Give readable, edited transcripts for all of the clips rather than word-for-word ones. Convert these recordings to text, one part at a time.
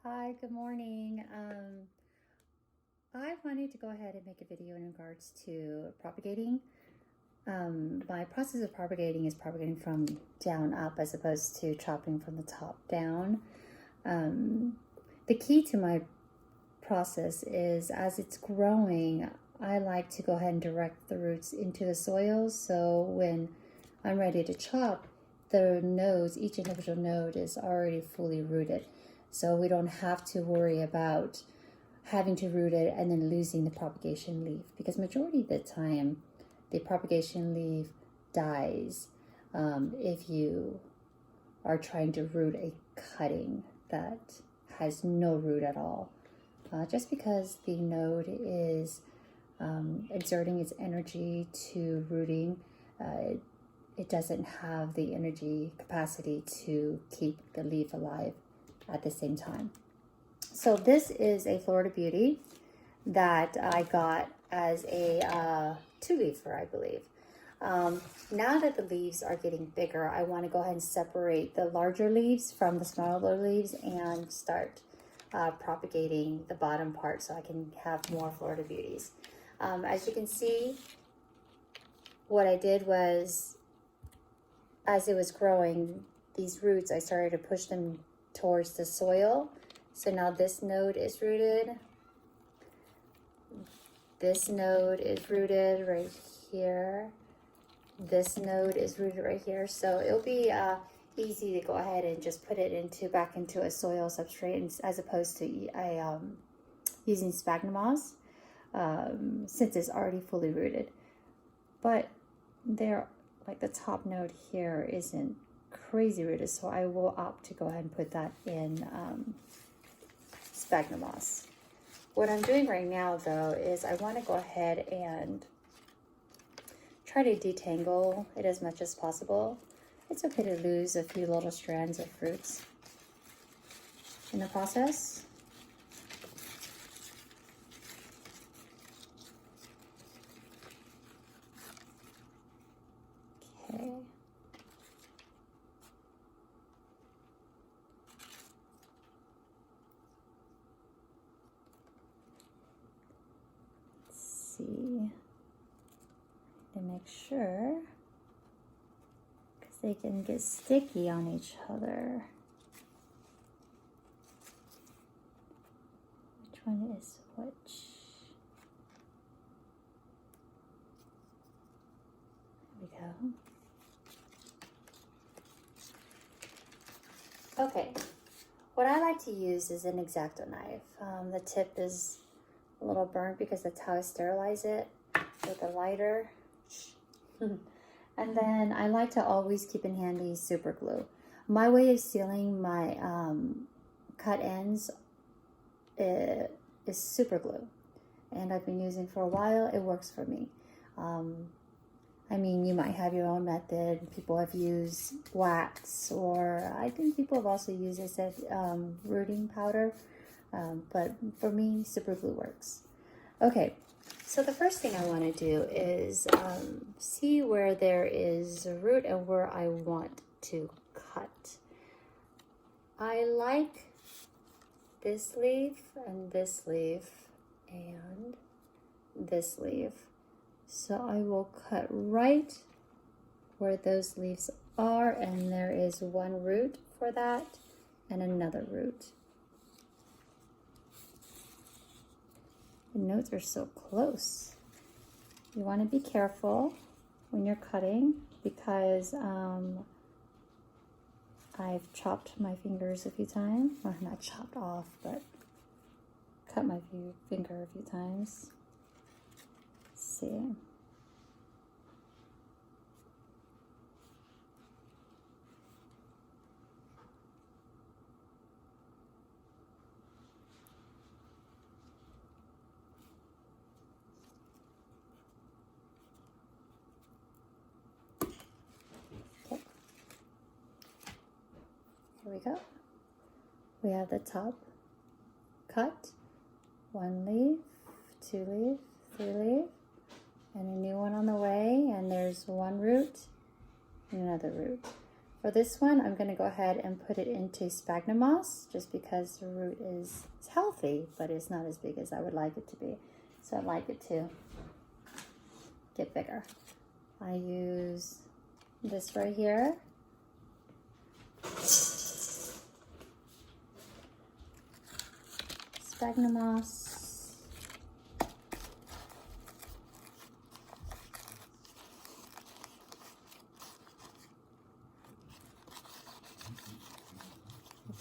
Hi, good morning. I wanted to go ahead and make a video in regards to propagating. My process of propagating is propagating from down up as opposed to chopping from the top down. The key to my process is as it's growing, I like to go ahead and direct the roots into the soil. So when I'm ready to chop, the nodes, each individual node is already fully rooted. So we don't have to worry about having to root it and then losing the propagation leaf, because majority of the time the propagation leaf dies if you are trying to root a cutting that has no root at all. Just because the node is exerting its energy to rooting, it doesn't have the energy capacity to keep the leaf alive at the same time. So this is a Florida Beauty that I got as a two-leafer, I believe. Now that the leaves are getting bigger, I want to go ahead and separate the larger leaves from the smaller leaves and start propagating the bottom part so I can have more Florida Beauties. As you can see, what I did was, as it was growing, these roots, I started to push them towards the soil. So now this node is rooted. This node is rooted right here. This node is rooted right here. So it'll be easy to go ahead and just put it back into a soil substrate as opposed to using sphagnum moss, since it's already fully rooted. But like the top node here isn't crazy rooted, so I will opt to go ahead and put that in sphagnum moss. What I'm doing right now though is I want to go ahead and try to detangle it as much as possible. It's okay to lose a few little strands of fruits in the process. Okay. See, to make sure, because they can get sticky on each other. Which one is which? There we go. Okay, what I like to use is an X-Acto knife. The tip is a little burnt because that's how I sterilize it with a lighter. And then I like to always keep in handy super glue. My way of sealing my cut ends is super glue, and I've been using for a while. It works for me. I mean, you might have your own method. People have used wax, or I think people have also used, I said, rooting powder. But for me, super glue works. Okay, so the first thing I want to do is see where there is a root and where I want to cut. I like this leaf and this leaf and this leaf. So I will cut right where those leaves are, and there is one root for that and another root. The nodes are so close. You want to be careful when you're cutting, because I've chopped my fingers a few times. Well, not chopped off, but cut my finger a few times. Let's see. Here we go. We have the top cut, one leaf, two leaf, three leaf, and a new one on the way, and there's one root and another root. For this one, I'm going to go ahead and put it into sphagnum moss just because the root is healthy, but it's not as big as I would like it to be. So I'd like it to get bigger. I use this right here. Sphagnum moss.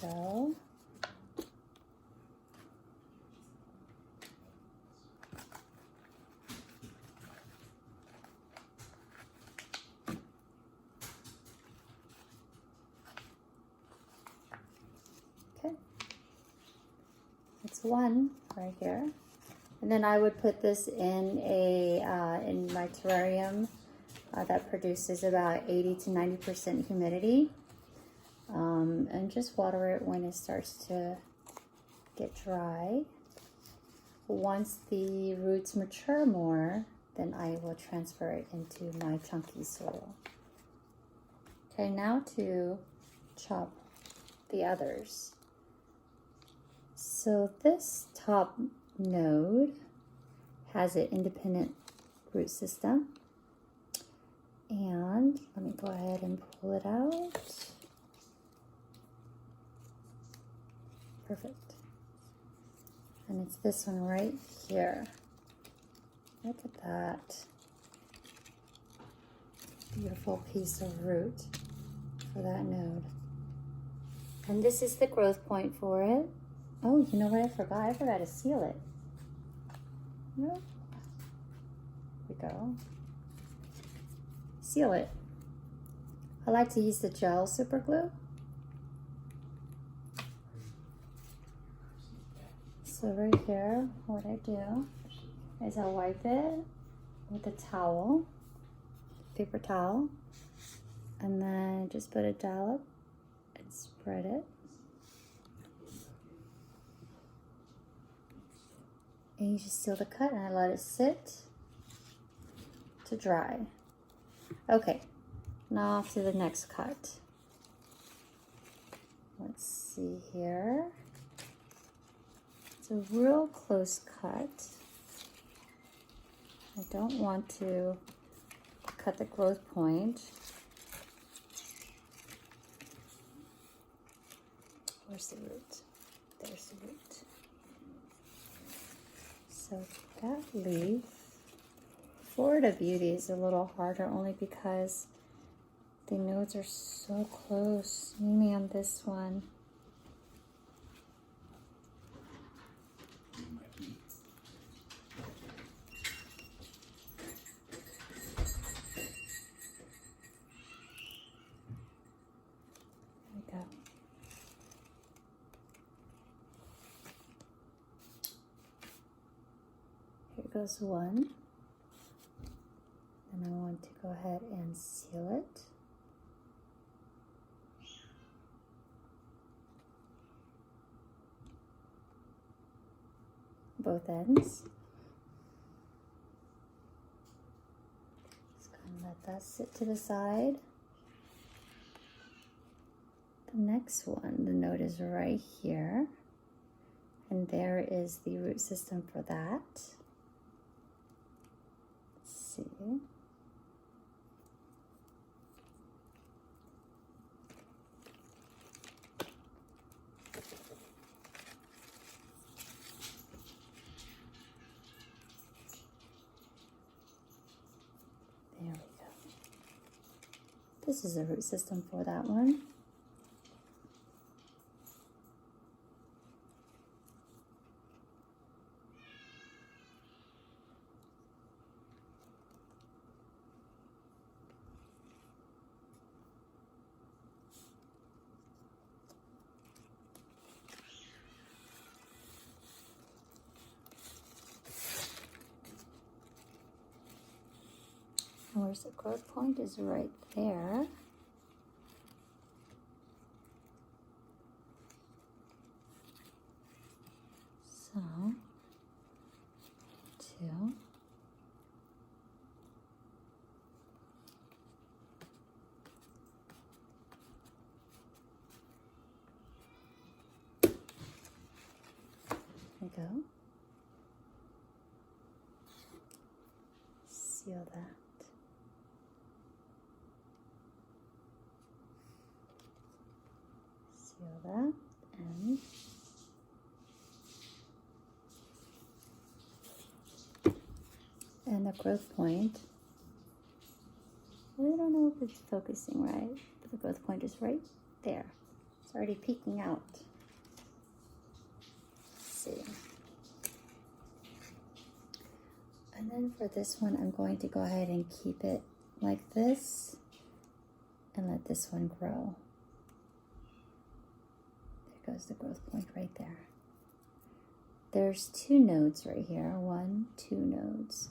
Go. Okay, that's one right here, and then I would put this in in my terrarium that produces about 80 to 90% humidity. And just water it when it starts to get dry. Once the roots mature more, then I will transfer it into my chunky soil. Okay, now to chop the others. So this top node has an independent root system. And let me go ahead and pull it out. Perfect. And it's this one right here. Look at that. Beautiful piece of root for that node. And this is the growth point for it. Oh, you know what I forgot? I forgot to seal it. Nope. Here we go. Seal it. I like to use the gel super glue. So right here, what I do is I wipe it with a towel, paper towel, and then just put a dollop and spread it. And you just seal the cut and I let it sit to dry. Okay, now off to the next cut. Let's see here. It's a real close cut. I don't want to cut the growth point. Where's the root? There's the root. So that leaf, Florida Beauty, is a little harder only because the nodes are so close, mainly on this one. Goes one, and I want to go ahead and seal it. Both ends. Just gonna let that sit to the side. The next one, the node is right here, and there is the root system for that. See. There we go. This is the root system for that one. Where's the growth point is right there. So, 2. we go. Seal that. Seal that, and the growth point. I really don't know if it's focusing right, but the growth point is right there. It's already peeking out. Let's see. And then for this one, I'm going to go ahead and keep it like this and let this one grow. There goes the growth point right there. There's 2 nodes right here. 1, 2 nodes.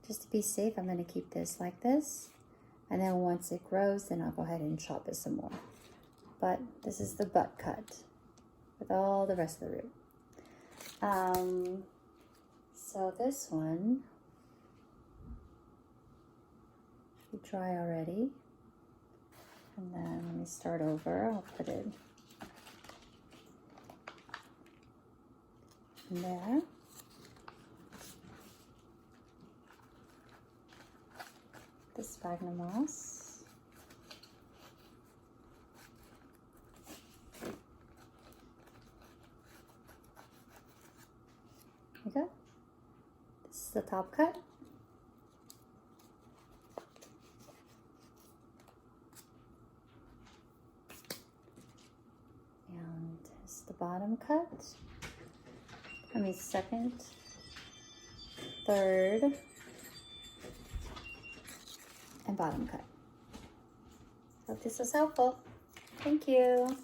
Just to be safe, I'm going to keep this like this. And then once it grows, then I'll go ahead and chop it some more. But this is the butt cut with all the rest of the root. So this one should dry already. And then let me start over. I'll put it in there. The sphagnum moss. There we go. This is the top cut. And this is the bottom cut. I mean, second, third, and bottom cut. Hope this was helpful. Thank you.